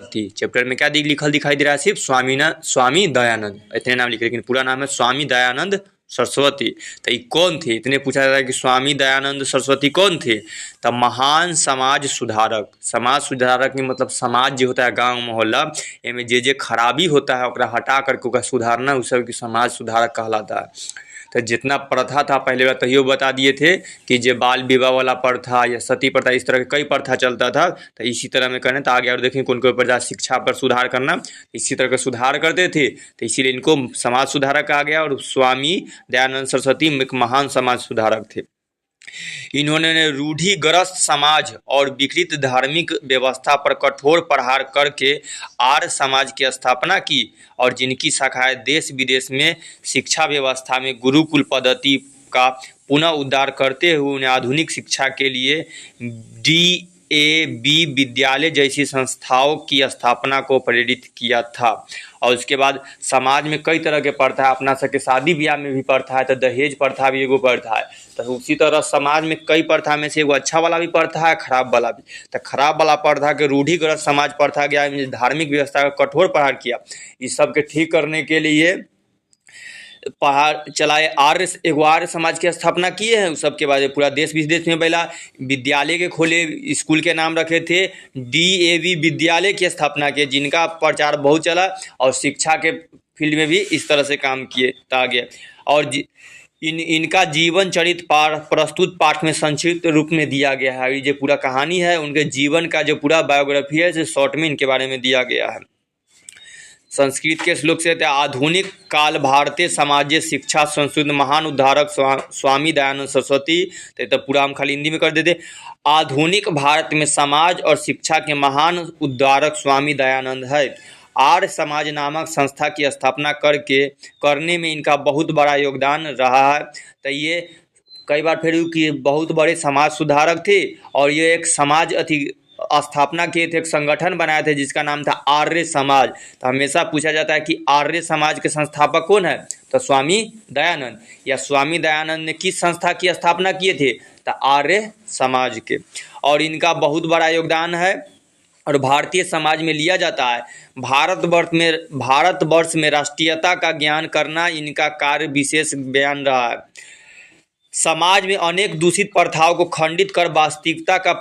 थी। चैप्टर में क्या लिखल दिखाई दे रहा है, सिर्फ स्वामी दयानंद, इतने नाम लिखे, लेकिन पूरा नाम है स्वामी दयानंद सरस्वती। तो ये कौन थे, इतने पूछा जाता है कि स्वामी दयानंद सरस्वती कौन थे। तो महान समाज सुधारक, समाज सुधारक में मतलब समाज जो होता है गांव मोहल्ला में जे खराबी होता है ओकरा हटा करके ओकरा सुधारना, उस सब की समाज सुधारक कहलाता है। तो जितना प्रथा था पहले बार तहियो बता दिए थे कि जो बाल विवाह वाला प्रथा या सती प्रथा, इस तरह के कई प्रथा चलता था। तो इसी तरह में करें तो आगे और देखें कौन कौन प्रजा शिक्षा पर सुधार करना, इसी तरह का सुधार करते थे। तो इसीलिए इनको समाज सुधारक कहा गया। और स्वामी दयानंद सरस्वती एक महान समाज सुधारक थे। इन्होंने रूढ़िग्रस्त समाज और विकृत धार्मिक व्यवस्था पर कठोर प्रहार करके आर्य समाज की स्थापना की और जिनकी शाखाएं देश विदेश में शिक्षा व्यवस्था में गुरुकुल पद्धति का पुनः उद्धार करते हुए उन्हें आधुनिक शिक्षा के लिए DAV विद्यालय जैसी संस्थाओं की स्थापना को प्रेरित किया था। और उसके बाद समाज में कई तरह के प्रथा है, अपना सबके शादी ब्याह में भी प्रथा है, तो दहेज प्रथा भी एगो प्रथा है। तो उसी तरह समाज में कई प्रथा में से एगो अच्छा वाला भी प्रथा है, खराब वाला भी। तो खराब वाला प्रथा के रूढ़िग्रस्त समाज प्रथा गया, धार्मिक व्यवस्था का कठोर प्रहार किया। इस सब के ठीक करने के लिए पहाड़ चलाए, आर्य समाज की स्थापना किए हैं। उस सब के बाद पूरा देश विदेश में पहला विद्यालय के खोले, स्कूल के नाम रखे थे, DAV विद्यालय की स्थापना किए, जिनका प्रचार बहुत चला और शिक्षा के फील्ड में भी इस तरह से काम किए आगे। और इनका जीवन चरित्र प्रस्तुत पाठ में संक्षिप्त रूप में दिया गया है। ये जो पूरा कहानी है उनके जीवन का जो पूरा बायोग्राफी है जो शॉर्ट में इनके बारे में दिया गया है। संस्कृत के श्लोक से आधुनिक काल भारतीय समाज शिक्षा संस्कृत महान उद्धारक स्वामी दयानंद सरस्वती। तो पूरा हम खाली हिंदी में कर देते। आधुनिक भारत में समाज और शिक्षा के महान उद्धारक स्वामी दयानंद है। आर्य समाज नामक संस्था की स्थापना करने में इनका बहुत बड़ा योगदान रहा है। तो ये कई बार फिर कि बहुत बड़े समाज सुधारक थे और ये एक समाज स्थापना किए थे, एक संगठन बनाए थे जिसका नाम था आर्य समाज। तो हमेशा पूछा जाता है कि आर्य समाज के संस्थापक कौन है, तो स्वामी दयानंद। या स्वामी दयानंद ने किस संस्था की स्थापना किए थे, तो आर्य समाज के। और इनका बहुत बड़ा योगदान है और भारतीय समाज में लिया जाता है। भारतवर्ष में राष्ट्रीयता का ज्ञान करना इनका कार्य विशेष बयान रहा है। समाज में अनेक दूषित प्रथाओं को खंडित कर वास्तविकता का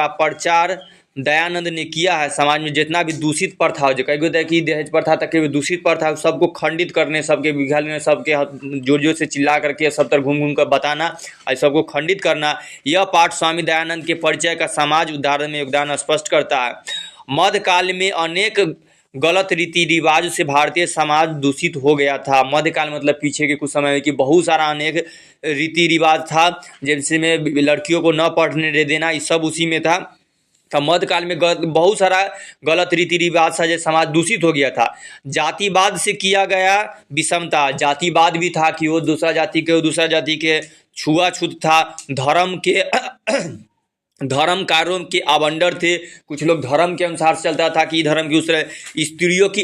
प्रचार दयानंद ने किया है। समाज में जितना भी दूषित प्रथा हो, जो कई होता है कि दहेज प्रथा तक के भी दूषित प्रथा, सबको खंडित करने, सबके बिघालने, सबके जोर जोर से चिल्ला करके सब तरफ घूम घूम कर बताना और सबको खंडित करना। यह पाठ स्वामी दयानंद के परिचय का समाज उद्धार में योगदान स्पष्ट करता है। मध्यकाल में अनेक गलत रीति रिवाज से भारतीय समाज दूषित हो गया था। मध्यकाल मतलब पीछे के कुछ समय में कि बहुत सारा अनेक रीति रिवाज था, जैसे में लड़कियों को न पढ़ने दे देना, ये सब उसी में था। तो मध्यकाल में बहुत सारा गलत रीति रिवाज था, जैसे समाज दूषित हो गया था। जातिवाद से किया गया विषमता, जातिवाद भी था कि वो दूसरा जाति के छुआछूत था। धर्म कार्यों के आवंडर थे, कुछ लोग धर्म के अनुसार चलता था कि धर्म की उस स्त्रियों की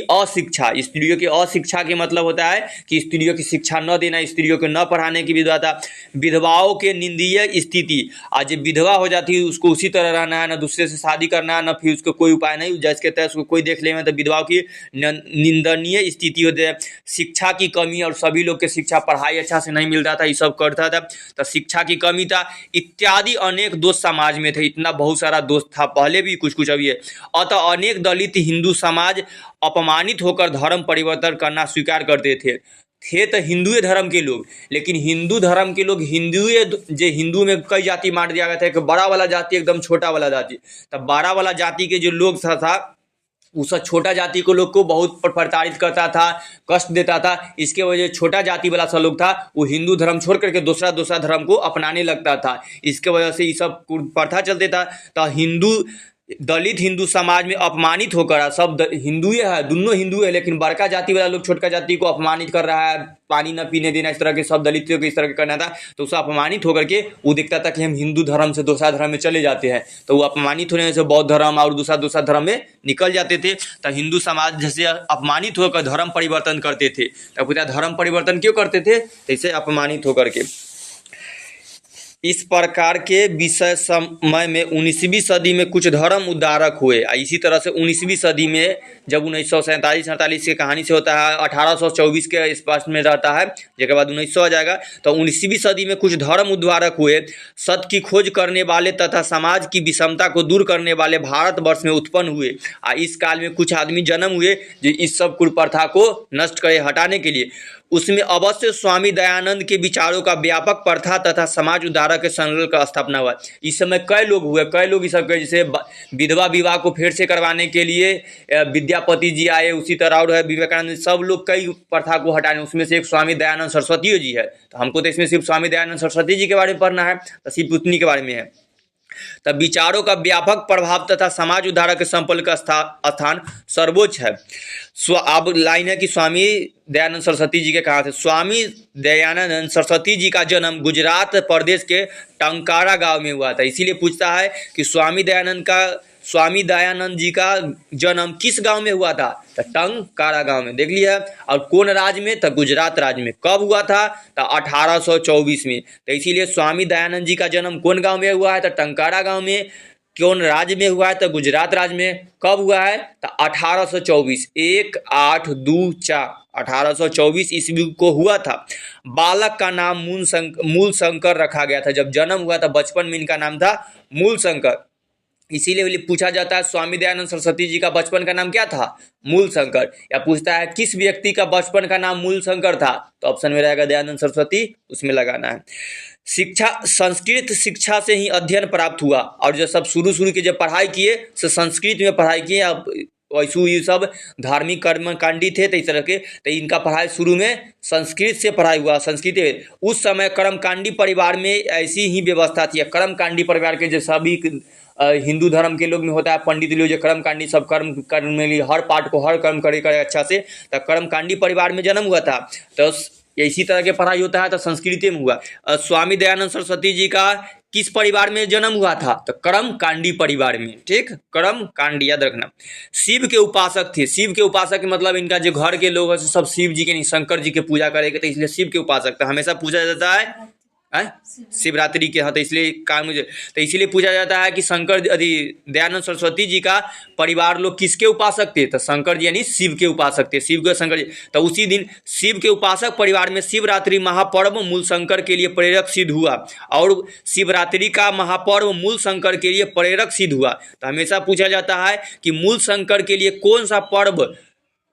अशिक्षा के मतलब होता है कि स्त्रियों की शिक्षा न देना, स्त्रियों को न पढ़ाने की विधवा था। विधवाओं के निंदनीय स्थिति, आज विधवा हो जाती है उसको उसी तरह रहना है, न दूसरे से शादी करना है, न फिर उसको कोई उपाय नहीं, जैसे कहता है उसको कोई देख ले, तो विधवाओं की निंदनीय स्थिति होती है। शिक्षा की कमी और सभी लोग के शिक्षा पढ़ाई अच्छा से नहीं मिलता था, ये सब करता था। तो शिक्षा की कमी था इत्यादि अनेक दोष समाज में थे। इतना बहुत सारा दोष था पहले भी, कुछ अभी है। अतः अनेक दलित हिंदू समाज अपमानित होकर धर्म परिवर्तन करना स्वीकार करते थे तो हिंदू धर्म के लोग, लेकिन हिंदू धर्म के लोग हिंदू में कई जाति बांट दिया गया था, एक बड़ा वाला जाति एकदम छोटा वाला जाति। तब बड़ा वाला जाति के जो लोग था उस छोटा जाति को लोग को बहुत प्रताड़ित करता था, कष्ट देता था। इसके वजह छोटा जाति वाला सा लोग था वो हिंदू धर्म छोड़ करके दूसरा धर्म को अपनाने लगता था। इसके वजह से ये सब प्रथा चलते था। तो दलित हिंदू समाज में अपमानित होकर, सब हिंदू है, दोनों हिंदू है, लेकिन बड़का जाति वाला लोग छोटका जाति को अपमानित कर रहा है, पानी न पीने देना, इस तरह के सब दलितों को इस तरह के करना था। तो उससे अपमानित होकर के वो दिखता था कि हम हिंदू धर्म से दूसरा धर्म में चले जाते हैं, तो वो अपमानित होने से बौद्ध धर्म और दूसरा धर्म में निकल जाते थे। तो हिंदू समाज जैसे अपमानित होकर धर्म परिवर्तन करते थे। तो पूरा धर्म परिवर्तन क्यों करते थे, जैसे अपमानित होकर के। इस प्रकार के विषय समय में 19वीं सदी में कुछ धर्म उद्धारक हुए। इसी तरह से 19वीं सदी में जब 1947-48 की कहानी से होता है, 1824 के स्पष्ट में रहता है, जिसके बाद 1900 आ जाएगा, तो 19वीं सदी में कुछ धर्म उद्धारक हुए, सत्य की खोज करने वाले तथा समाज की विषमता को दूर करने वाले भारतवर्ष में उत्पन्न हुए। इस काल में कुछ आदमी जन्म हुए जो इस सब कुप्रथा को नष्ट करे, हटाने के लिए। उसमें अवश्य स्वामी दयानंद के विचारों का व्यापक प्रथा तथा समाज उद्धारक के संकल्प का स्थापना हुआ। इस समय कई लोग हुए, कई लोग इस सब जैसे विधवा विवाह को फिर से करवाने के लिए विद्यापति जी आए, उसी तरह और है विवेकानंद, सब लोग कई प्रथा को हटाने, उसमें से एक स्वामी दयानंद सरस्वती जी है। तो हमको तो इसमें सिर्फ स्वामी दयानंद सरस्वती जी के बारे में पढ़ना है, तो सिर्फ उतनी के बारे में है। तब विचारों का व्यापक प्रभाव तथा समाज उद्धारक के संकल्प का स्थान सर्वोच्च है। अब लाइन है कि स्वामी दयानंद सरस्वती जी के कहा थे। स्वामी दयानंद सरस्वती जी का जन्म गुजरात प्रदेश के टंकारा गांव में हुआ था। इसीलिए पूछता है कि स्वामी दयानंद जी का जन्म किस गांव में हुआ था, तो टंकारा गांव में, देख लिया। और कौन राज्य में, तो गुजरात राज्य में। कब हुआ था, तो 1824 में। तो इसीलिए स्वामी दयानंद जी का जन्म कौन गांव में हुआ है, तो टंकारा गांव में। कौन राज्य में हुआ है, तो गुजरात राज्य में। कब हुआ है, तो 1824, 1824 ईस्वी को हुआ था। बालक का नाम मूल शंकर रखा गया था। जब जन्म हुआ था बचपन में इनका नाम था मूल शंकर। इसीलिए पूछा जाता है स्वामी दयानंद सरस्वती जी का बचपन का नाम क्या था, मूल शंकर। या पूछता है किस व्यक्ति का बचपन का नाम मूल शंकर था, तो ऑप्शन में रहेगा दयानंद सरस्वती, उसमें लगाना है। शिक्षा, संस्कृत शिक्षा से ही अध्ययन प्राप्त हुआ। और जो सब शुरू के जब पढ़ाई किए तो संस्कृत में पढ़ाई किए। अब वैसे ये सब धार्मिक कर्मकांडी थे, तो इस तरह के, तो इनका पढ़ाई शुरू में संस्कृत से पढ़ाई हुआ। संस्कृत उस समय कर्मकांडी परिवार में ऐसी ही व्यवस्था थी। कर्मकांडी परिवार के जो सभी हिंदू धर्म के लोग में होता है, पंडित लोग जो कर्मकांडी, सब कर्म में हर पाठ को हर कर्म करे अच्छा से, तो कर्मकांडी परिवार में जन्म हुआ था। तो इसी तरह के पढ़ाई होता है, तो संस्कृत में हुआ। स्वामी दयानंद सरस्वती जी का किस परिवार में जन्म हुआ था, तो कर्मकांडी परिवार में। ठीक, कर्मकांडी याद रखना। शिव के उपासक थे। शिव के उपासक मतलब इनका जो घर के लोग हैं सब शिव जी के नहीं, शंकर जी के पूजा करेंगे, तो इसलिए शिव के उपासक। तो हमेशा पूछा जाता है शिवरात्रि के, हाँ, तो इसलिए काम मुझे, तो इसीलिए पूछा जाता है कि दयानंद सरस्वती जी का परिवार लोग किसके उपासक थे, तो शंकर जी यानी शिव के उपासक थे। शिव के शंकर जी, तो उसी दिन शिव के उपासक परिवार में शिवरात्रि महापर्व मूल शंकर के लिए प्रेरक सिद्ध हुआ। और शिवरात्रि का महापर्व मूल शंकर के लिए प्रेरक सिद्ध हुआ। तो हमेशा पूछा जाता है कि मूल शंकर के लिए कौन सा पर्व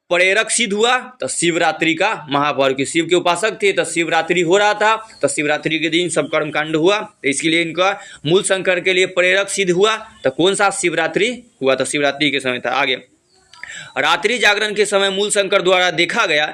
प्रेरक सिद्ध हुआ, तो शिवरात्रि का महापर्व। के शिव के उपासक थे, तो शिवरात्रि हो रहा था, तो शिवरात्रि के दिन सब कर्मकांड हुआ, तो इसके लिए इनका मूल शंकर के लिए प्रेरक सिद्ध हुआ। तो कौन सा शिवरात्रि हुआ, तो शिवरात्रि के समय था। आगे रात्रि जागरण के समय मूल शंकर द्वारा देखा गया,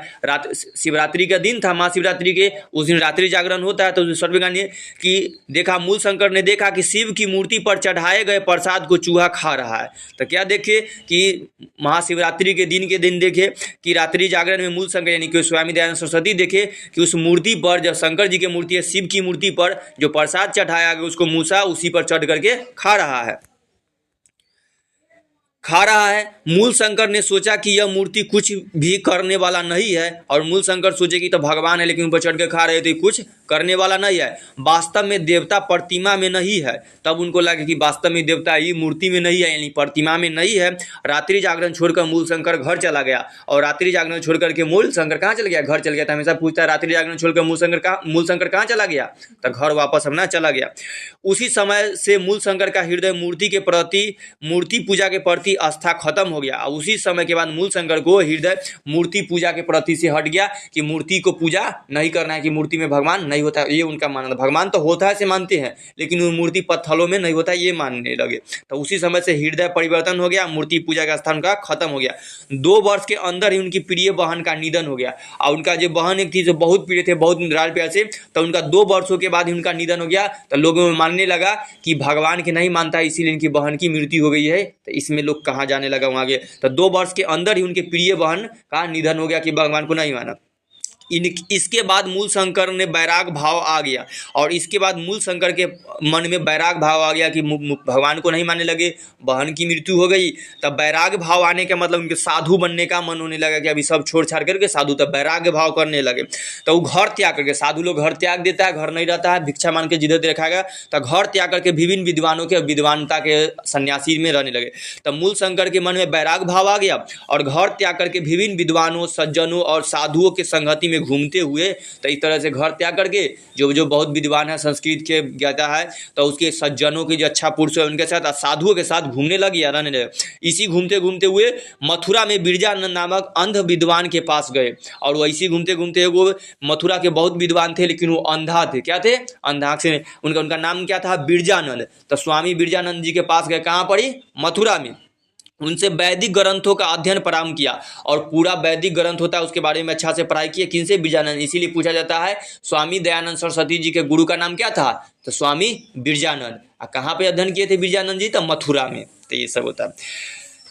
शिवरात्रि का दिन था, महाशिवरात्रि के उस दिन रात्रि जागरण होता है। तो उस सर्वज्ञानी कि देखा, मूल शंकर ने देखा कि शिव की मूर्ति पर चढ़ाए गए प्रसाद को चूहा खा रहा है। तो क्या देखे कि महाशिवरात्रि के दिन देखे कि रात्रि जागरण में मूल शंकर यानी कि स्वामी दयानंद सरस्वती देखे कि उस मूर्ति पर, जब शंकर जी की मूर्ति है, शिव की मूर्ति पर जो प्रसाद चढ़ाया गया उसको मूसा उसी पर चढ़ करके खा रहा है। मूल शंकर ने सोचा कि यह मूर्ति कुछ भी करने वाला नहीं है। और मूल शंकर सोचे कि तो भगवान है, लेकिन ऊपर चढ़ के खा रहे थे, कुछ करने वाला नहीं है, वास्तव में देवता प्रतिमा में नहीं है। तब उनको लगा कि वास्तव में देवता ये मूर्ति में नहीं है, यानी प्रतिमा में नहीं है। रात्रि जागरण छोड़कर मूल शंकर घर चला गया। और रात्रि जागरण छोड़ करके मूल शंकर कहाँ चला गया, घर चल गया था। हमेशा पूछता है रात्रि जागरण छोड़कर मूल शंकर कहाँ चला गया, तो घर वापस अपना चला गया। उसी समय से मूल शंकर का हृदय मूर्ति पूजा के प्रति आस्था खत्म हो गया। उसी समय के बाद मूल शंकर को हृदय मूर्ति पूजा के प्रति से हट गया कि मूर्ति को पूजा नहीं करना है, कि मूर्ति में भगवान नहीं होता है, ये उनका मानना। भगवान तो होता है से मानते हैं, लेकिन वो मूर्ति पत्थरों में नहीं होता है, ये मानने लगे। तो उसी समय से हृदय परिवर्तन हो गया, मूर्ति पूजा का स्थान का खत्म हो गया। 2 वर्ष के अंदर ही उनकी प्रिय बहन का निधन हो गया। और उनका जो बहन एक थी जो बहुत प्रिय थे, बहुत निराल प्यार से, तो उनका 2 वर्षों के बाद ही उनका निधन हो गया। तो लोगों में मानने लगा कि भगवान के नहीं मानता, इसीलिए इनकी बहन की मृत्यु हो गई है। तो इसमें लोग कहाँ जाने लगा वहाँ आगे। तो 2 वर्ष के अंदर ही उनके प्रिय बहन का निधन हो गया कि भगवान को नहीं माना। इसके बाद मूल शंकर ने बैराग भाव आ गया, और इसके बाद मूल शंकर के मन में बैराग भाव आ गया कि भगवान को नहीं मानने लगे, बहन की मृत्यु हो गई। तब बैराग भाव आने का मतलब उनके साधु बनने का मन होने लगा कि अभी सब छोड़ छाड़ करके साधु, तब बैराग भाव करने लगे। तो वो घर त्याग करके, साधु लोग घर त्याग देता है, घर नहीं रहता है, भिक्षा मान के जिधर देखा गया, तो घर त्याग करके विभिन्न विद्वानों के विद्वानता के सन्यासी में रहने लगे। तब मूल शंकर के मन में बैराग भाव आ गया और घर त्याग करके विभिन्न विद्वानों, सज्जनों और साधुओं के संगति में घूमते हुए, तो इस तरह से घर त्याग करके जो बहुत विद्वान है, संस्कृत के ज्ञाता है, तो उसके सज्जनों के जो अच्छा पुरुष है उनके साथ, साधुओं के साथ घूमने लगे या रहने लगे। इसी घूमते घूमते हुए मथुरा में बिरजानंद नामक अंध विद्वान के पास गए, और वैसे घूमते घूमते वो मथुरा के बहुत विद्वान थे, लेकिन वो अंधा थे। क्या थे? अंधा से। उनका नाम क्या था? बिरजानंद। तो स्वामी बिरजानंद जी के पास गए, कहाँ पड़ी? मथुरा में। उनसे वैदिक ग्रंथों का अध्ययन प्रारंभ किया, और पूरा वैदिक ग्रंथ होता है उसके बारे में अच्छा से पढ़ाई किए। किनसे? बिरजानंद। इसीलिए पूछा जाता है स्वामी दयानंद सरस्वती जी के गुरु का नाम क्या था? तो स्वामी बिरजानंद। कहाँ पे अध्ययन किए थे बिरजानंद जी? तो मथुरा में। तो ये सब होता है।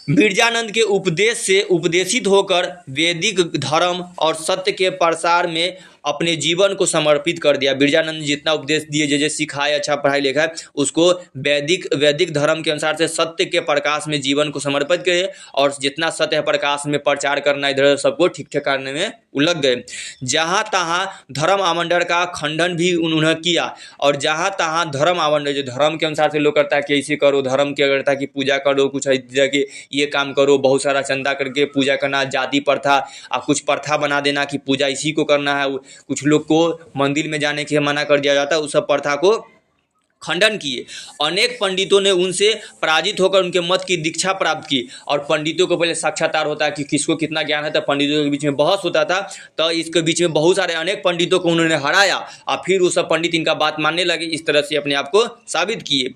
बिरजानंद के उपदेश से उपदेशित होकर वैदिक धर्म और सत्य के प्रसार में अपने जीवन को समर्पित कर दिया। बिरजानंद जितना उपदेश दिए, जैसे सिखाए, अच्छा पढ़ाई लिखाए, उसको वैदिक धर्म के अनुसार से सत्य के प्रकाश में जीवन को समर्पित किए, और जितना सत्य है प्रकाश में प्रचार करना, इधर सबको ठीक ठाक करने में उलझ गए। जहाँ तहाँ धर्म आवंटन का खंडन भी उन्होंने किया, और जहाँ तहाँ धर्म आवंटन, जो धर्म के अनुसार से लोग करता है कि ऐसे करो, धर्म के करता है कि पूजा करो, कुछ के ये काम करो, बहुत सारा चंदा करके पूजा करना, जाति प्रथा, कुछ प्रथा बना देना कि पूजा इसी को करना है। कुछ लोग को मंदिर में जाने के मना कर दिया जाता है, उस सब प्रथा को खंडन किए। अनेक पंडितों ने उनसे पराजित होकर उनके मत की दीक्षा प्राप्त की, और पंडितों को पहले साक्षात्कार होता है कि किसको कितना ज्ञान है, तो पंडितों के बीच में बहस होता था। तो इसके बीच में बहुत सारे अनेक पंडितों को उन्होंने हराया, और फिर वो सब पंडित इनका बात मानने लगे। इस तरह से अपने आप को साबित किए।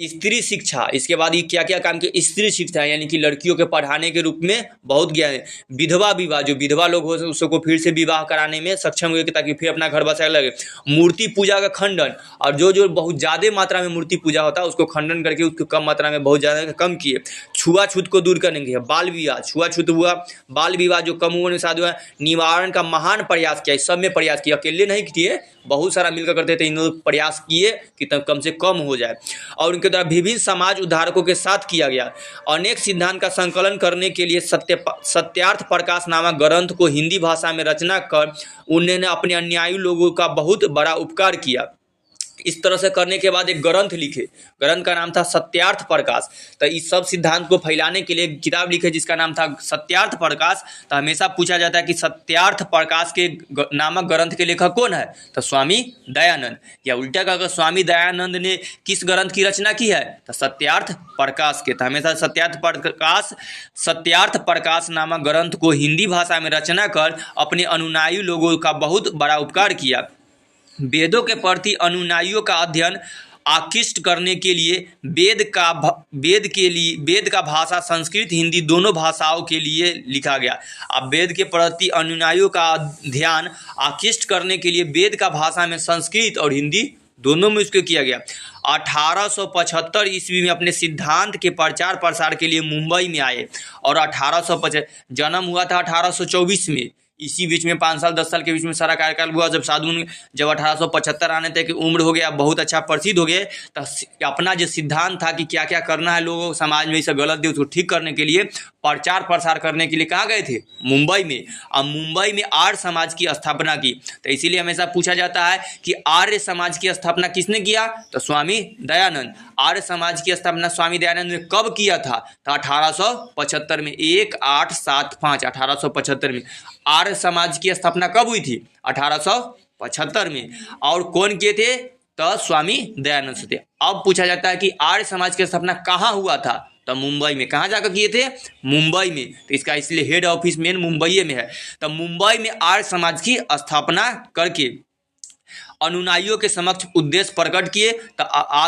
स्त्री शिक्षा, इसके बाद ये क्या क्या काम किए? स्त्री शिक्षा यानी कि लड़कियों के पढ़ाने के रूप में बहुत ज्ञान है। विधवा विवाह, जो विधवा लोग हो उसको फिर से विवाह कराने में सक्षम हुए ताकि फिर अपना घर बसाने लगे। मूर्ति पूजा का खंडन, और जो बहुत ज़्यादा मात्रा में मूर्ति पूजा होता है उसको खंडन करके उसको कम मात्रा में बहुत ज़्यादा कम किए। छुआछूत को दूर करने के, बाल विवाह, छुआछूत हुआ, बाल विवाह जो कम उम्र में शादी हुआ, निवारण का महान प्रयास किया। इस सब में प्रयास किया, अकेले नहीं किए, बहुत सारा मिलकर करते थे। इन लोग प्रयास किए कि तब कम से कम हो जाए, और उनके द्वारा विभिन्न समाज उद्धारकों के साथ किया गया। अनेक सिद्धांत का संकलन करने के लिए सत्यार्थ प्रकाश नामक ग्रंथ को हिंदी भाषा में रचना कर उन्होंने अपने अनुयायी लोगों का बहुत बड़ा उपकार किया। इस तरह से करने के बाद एक ग्रंथ लिखे, ग्रंथ का नाम था सत्यार्थ प्रकाश। तो इस सब सिद्धांत को फैलाने के लिए एक किताब लिखे जिसका नाम था सत्यार्थ प्रकाश। तो हमेशा पूछा जाता है कि सत्यार्थ प्रकाश के नामक ग्रंथ के लेखक कौन है? तो स्वामी दयानंद। या उल्टा का, स्वामी दयानंद ने किस ग्रंथ की रचना की है? तो सत्यार्थ प्रकाश के। तो हमेशा सत्यार्थ प्रकाश नामक ग्रंथ को हिंदी भाषा में रचना कर अपने अनुयायी लोगों का बहुत बड़ा उपकार किया। वेदों के प्रति अनुयायियों का अध्ययन आकृष्ट करने के लिए वेद का भाषा संस्कृत हिंदी दोनों भाषाओं के लिए लिखा गया। अब वेद के प्रति अनुयायियों का ध्यान आकृष्ट करने के लिए वेद का भाषा में संस्कृत और हिंदी दोनों में इसको किया गया। 1875 ईस्वी में अपने सिद्धांत के प्रचार प्रसार के लिए मुंबई में आए, और 1850 जन्म हुआ था 1824 में। इसी बीच में 5 साल 10 साल के बीच में सारा कार्यकाल हुआ। जब साधु जब 1875 आने तक की उम्र हो गया, बहुत अच्छा प्रसिद्ध हो गए, तो अपना जो सिद्धांत था कि क्या क्या करना है लोगों समाज में इसे गलत दे उसको ठीक करने के लिए प्रचार प्रसार करने के लिए कहाँ गए थे? मुंबई में। अब मुंबई में आर्य समाज की स्थापना की। तो इसीलिए हमेशा पूछा जाता है कि आर्य समाज की स्थापना किसने किया? तो स्वामी दयानंद। आर्य समाज की स्थापना स्वामी दयानंद ने कब किया था? तो 1875 में। 1875 1875 में आर्य समाज की स्थापना कब हुई थी? 1875 में। और कौन किए थे? तो स्वामी दयानंद से थे। अब पूछा जाता है कि आर्य समाज की स्थापना कहाँ हुआ था? तो मुंबई में। कहाँ जाकर किए थे? मुंबई में। तो इसका इसलिए हेड ऑफिस मेन मुंबई में है। तो मुंबई में आर्य समाज की स्थापना करके अनुयायियों के समक्ष उद्देश्य प्रकट किए। तो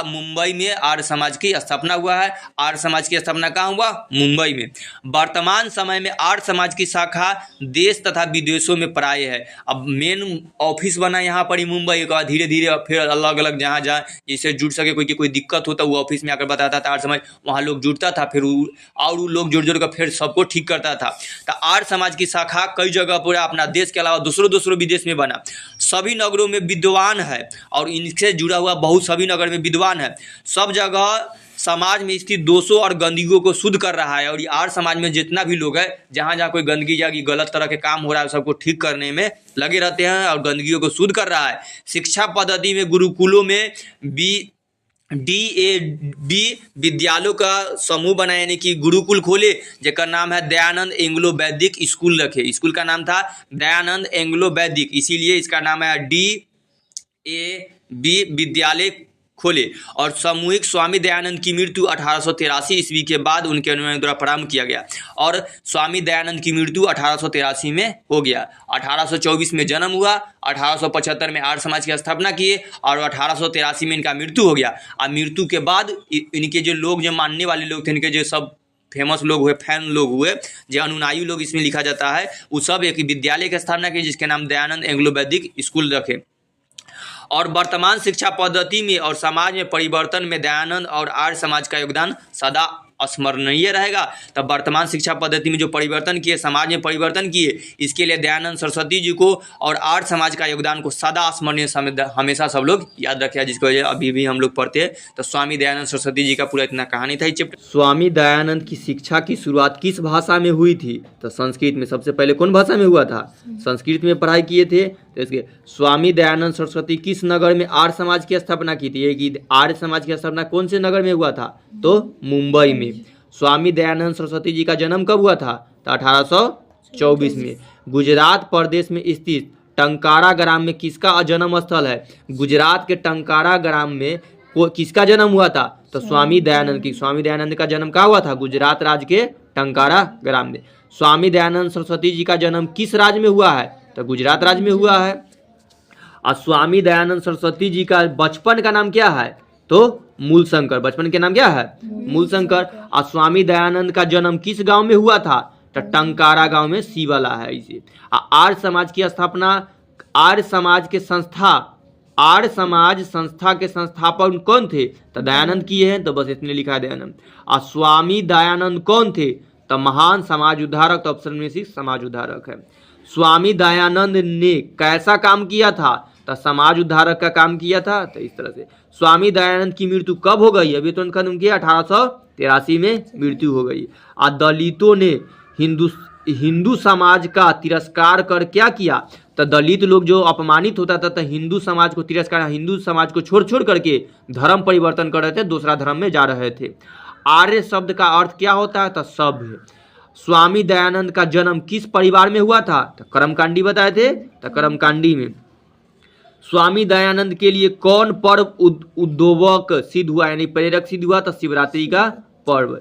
मुंबई में आर्य समाज की स्थापना हुआ है। आर्य समाज की स्थापना कहाँ हुआ? मुंबई में। वर्तमान समय में आर्य समाज की शाखा देश तथा विदेशों में प्राय है। अब मेन ऑफिस बना यहाँ पर ही मुंबई का, धीरे धीरे फिर अलग अलग जहाँ जहाँ जिससे जुड़ सके, कोई दिक्कत होता वो ऑफिस में आकर बताता था, आर्य समाज वहाँ लोग जुड़ता था, फिर और वो लोग जुड़ कर फिर सबको ठीक करता था। तो आर्य समाज की शाखा कई जगह पूरा अपना देश के अलावा दूसरों विदेश में बना। सभी नगरों में विद्वान है और इनसे जुड़ा हुआ बहुत सभी नगर में विद्वान है। सब जगह समाज में स्थित दोषों और गंदगियों को शुद्ध कर रहा है। और ये आर्य समाज में जितना भी लोग है, जहाँ जहाँ कोई गंदगी या गलत तरह के काम हो रहा है, सबको ठीक करने में लगे रहते हैं और गंदगियों को शुद्ध कर रहा है। शिक्षा पद्धति में गुरुकुलों में DAV विद्यालयों का समूह बनाए, यानी कि गुरुकुल खोले, जिसका नाम है दयानंद एंग्लो वैदिक स्कूल रखे। स्कूल का नाम था दयानंद एंग्लो वैदिक, इसीलिए इसका नाम है DAV विद्यालय खोले। और सामूहिक स्वामी दयानंद की मृत्यु 1883 ईस्वी के बाद उनके अनुयायियों द्वारा प्रारंभ किया गया। और स्वामी दयानंद की मृत्यु 1883 में हो गया। 1824 में जन्म हुआ, 1875 में आर्य समाज की स्थापना किए और 1883 में इनका मृत्यु हो गया। और मृत्यु के बाद इनके जो लोग, जो मानने वाले लोग थे, इनके जो सब फेमस लोग हुए, फैन लोग हुए, जो अनुयायी लोग इसमें लिखा जाता है, वो सब एक विद्यालय की स्थापना की जिसके नाम दयानंद एंग्लो वैदिक स्कूल रखे। और वर्तमान शिक्षा पद्धति में और समाज में परिवर्तन में दयानंद और आर्य समाज का योगदान सदा स्मरणीय रहेगा। तब वर्तमान शिक्षा पद्धति में जो परिवर्तन किए, समाज में परिवर्तन किए, इसके लिए दयानंद सरस्वती जी को और आर्य समाज का योगदान को सदा स्मरणीय हमेशा सब लोग याद रखे, जिसको अभी भी हम लोग पढ़ते हैं। तो स्वामी दयानंद सरस्वती जी का पूरा इतना कहानी था इस चैप्टर। स्वामी दयानंद की शिक्षा की शुरुआत किस भाषा में हुई थी? तो संस्कृत में। सबसे पहले कौन भाषा में हुआ था? संस्कृत में पढ़ाई किए थे। तो इसके स्वामी दयानंद सरस्वती किस नगर में आर्य समाज की स्थापना की थी? ये कि आर्य समाज की स्थापना कौन से नगर में हुआ था? तो मुंबई में। स्वामी दयानंद सरस्वती जी का जन्म कब हुआ था? तो 1824 में। गुजरात प्रदेश में स्थित टंकारा ग्राम में किसका जन्म स्थल है? गुजरात के टंकारा ग्राम में किसका जन्म हुआ था? तो स्वामी दयानंद की। स्वामी दयानंद का जन्म कहाँ हुआ था? गुजरात राज्य के टंकारा ग्राम में। स्वामी दयानंद सरस्वती जी का जन्म किस राज्य में हुआ है? तो गुजरात राज्य में हुआ है। और स्वामी दयानंद सरस्वती जी का बचपन का नाम क्या है? तो मूलशंकर। बचपन के नाम क्या है? मूलशंकर। और स्वामी दयानंद का जन्म किस गांव में हुआ था? तो टंकारा गांव में शिवाला है इसे। आर्य समाज की स्थापना, आर्य समाज के आर्य समाज संस्था के संस्थापक कौन थे? तो दयानंद किए हैं, तो बस इतने लिखा है दयानंद। और स्वामी दयानंद कौन थे? तो महान समाज उद्धारक। तो ऑप्शन में सी समाज उद्धारक है। स्वामी दयानंद ने कैसा काम किया था? तो समाज उद्धारक का काम किया था। तो इस तरह से स्वामी दयानंद की मृत्यु कब हो गई? अभी तो खत्म किया, 1883 में मृत्यु हो गई। और दलितों ने हिंदू समाज का तिरस्कार कर क्या किया? तो दलित लोग जो अपमानित होता था, तो हिंदू समाज को तिरस्कार, हिंदू समाज को छोड़ करके धर्म परिवर्तन कर रहे थे, दूसरा धर्म में जा रहे थे। आर्य शब्द का अर्थ क्या होता है? तो सभ्य। स्वामी दयानंद का जन्म किस परिवार में हुआ था? तो कर्मकांडी बताए थे, तो कर्मकांडी में। स्वामी दयानंद के लिए कौन पर्व उद्योवक सिद्ध हुआ, यानी प्रेरक सिद्ध हुआ? तो शिवरात्रि का पर्व।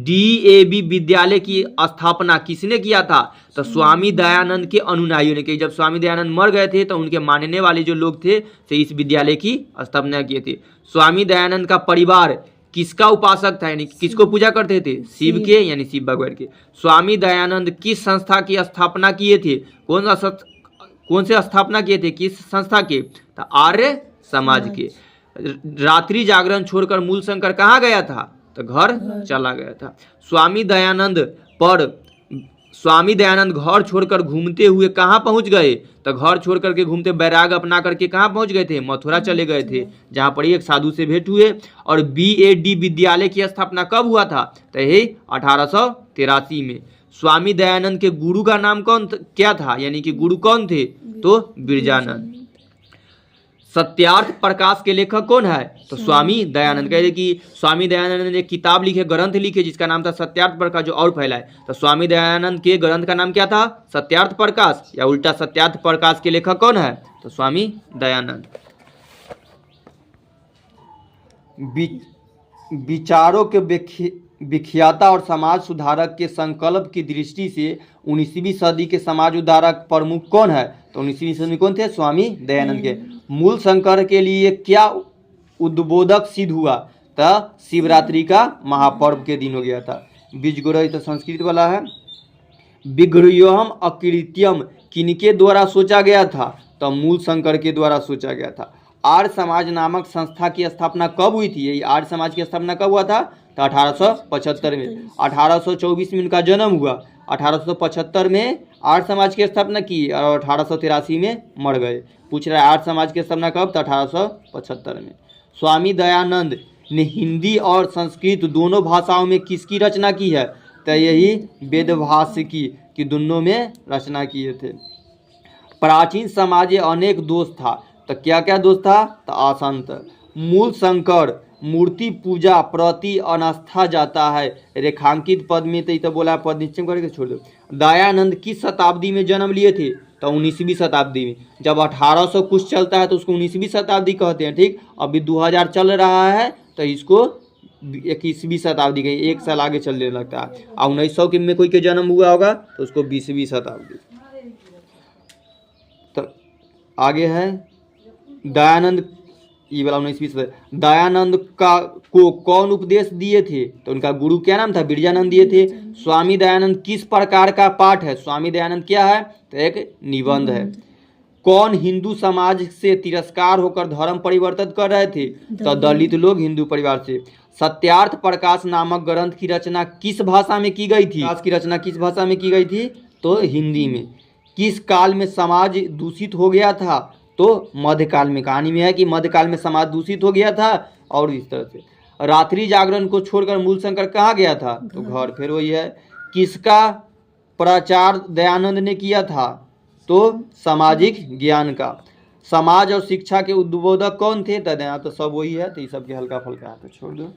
DAV विद्यालय की स्थापना किसने किया था? तो स्वामी दयानंद के अनुयायियों ने की। जब स्वामी दयानंद मर गए थे, तो उनके मानने वाले जो लोग थे, से इस विद्यालय की स्थापना किए थे। स्वामी दयानंद का परिवार किसका उपासक था, यानी किसको पूजा करते थे? शिव के, यानी शिव भगवान के। स्वामी दयानंद किस संस्था की स्थापना किए थे? कौन से स्थापना किए थे? किस संस्था के? तो आर्य समाज के। रात्रि जागरण छोड़कर मूलशंकर कहाँ गया था? तो घर चला गया था। स्वामी दयानंद घर छोड़कर घूमते हुए कहाँ पहुंच गए? तो घर छोड़ करके घूमते बैराग अपना करके कहाँ पहुंच गए थे? मथुरा चले गए थे, जहाँ पर एक साधु से भेंट हुए। और BAD विद्यालय की स्थापना कब हुआ था? तो यही 1883 में। स्वामी दयानंद के गुरु का नाम क्या था, यानी कि गुरु कौन थे? तो बिरजानंद। सत्यार्थ प्रकाश के लेखक कौन है? तो स्वामी दयानंद। कहते कि स्वामी दयानंद ने एक किताब लिखे, ग्रंथ लिखे, जिसका नाम था सत्यार्थ प्रकाश, जो और फैला है। तो स्वामी दयानंद के ग्रंथ का नाम क्या था? सत्यार्थ प्रकाश, या उल्टा सत्यार्थ प्रकाश के लेखक कौन है? तो स्वामी दयानंद। विचारों के विख्याता और समाज सुधारक के संकल्प की दृष्टि से 19वीं सदी के समाज उद्धारक प्रमुख कौन है? तो 19वीं सदी में कौन थे? स्वामी दयानंद के। मूल शंकर के लिए क्या उद्बोधक सिद्ध हुआ? तो शिवरात्रि का महापर्व के दिन हो गया था। बीजगोरई तो संस्कृत वाला है। विग्रह्यम अकृत्यम किनके द्वारा सोचा गया था? तो मूल शंकर के द्वारा सोचा गया था। आर्य समाज नामक संस्था की स्थापना कब हुई थी? ये आर्य समाज की स्थापना कब हुआ था? तो 1875 में। 1824 में इनका जन्म हुआ। 1875 में आर्य समाज की स्थापना की और 1883 में मर गए। पूछ रहा है आर्य समाज की स्थापना कब? तो 1875 में। स्वामी दयानंद ने हिंदी और संस्कृत दोनों भाषाओं में किसकी रचना की है? तो यही वेदभाष्य की दोनों में रचना किए थे। प्राचीन समाज अनेक दोष था। तो क्या क्या दोष था? तो असंत। मूल शंकर मूर्ति पूजा प्रति अनास्था जाता है। रेखांकित पद में तो बोला पद निश्चय करके छोड़ दो। दयानंद किस शताब्दी में जन्म लिए थे? तो 19वीं शताब्दी में। जब 1800 कुछ चलता है तो उसको 19वीं शताब्दी कहते हैं, ठीक। अभी 2000 चल रहा है तो इसको 21वीं शताब्दी के 1 साल आगे चलने लगता है। और 1900 के में कोई के जन्म हुआ होगा तो उसको 20वीं शताब्दी। तो आगे है दयानंद, ये वाला 19वीं शताब्दी। दयानंद को कौन उपदेश दिए थे? तो उनका गुरु क्या नाम था? बिरजानंद दिए थे। स्वामी दयानंद किस प्रकार का पाठ है? स्वामी दयानंद क्या है? तो एक निबंध है। कौन हिंदू समाज से तिरस्कार होकर धर्म परिवर्तन कर रहे थे? तो दलित लोग हिंदू परिवार से। सत्यार्थ प्रकाश नामक ग्रंथ की रचना किस भाषा में की गई थी? प्रकाश की रचना किस भाषा में की गई थी? तो हिंदी में। किस काल में समाज दूषित हो गया था? तो मध्यकाल में। कहानी में है कि मध्यकाल में समाज दूषित हो गया था। और इस तरह से रात्रि जागरण को छोड़कर मूल शंकर कहाँ गया था? तो घर। फिर वही है किसका प्रचार दयानंद ने किया था? तो सामाजिक ज्ञान का। समाज और शिक्षा के उद्बोधक कौन थे? तो सब वही है, तो ये सब के हल्का फुल्का है तो छोड़ दो।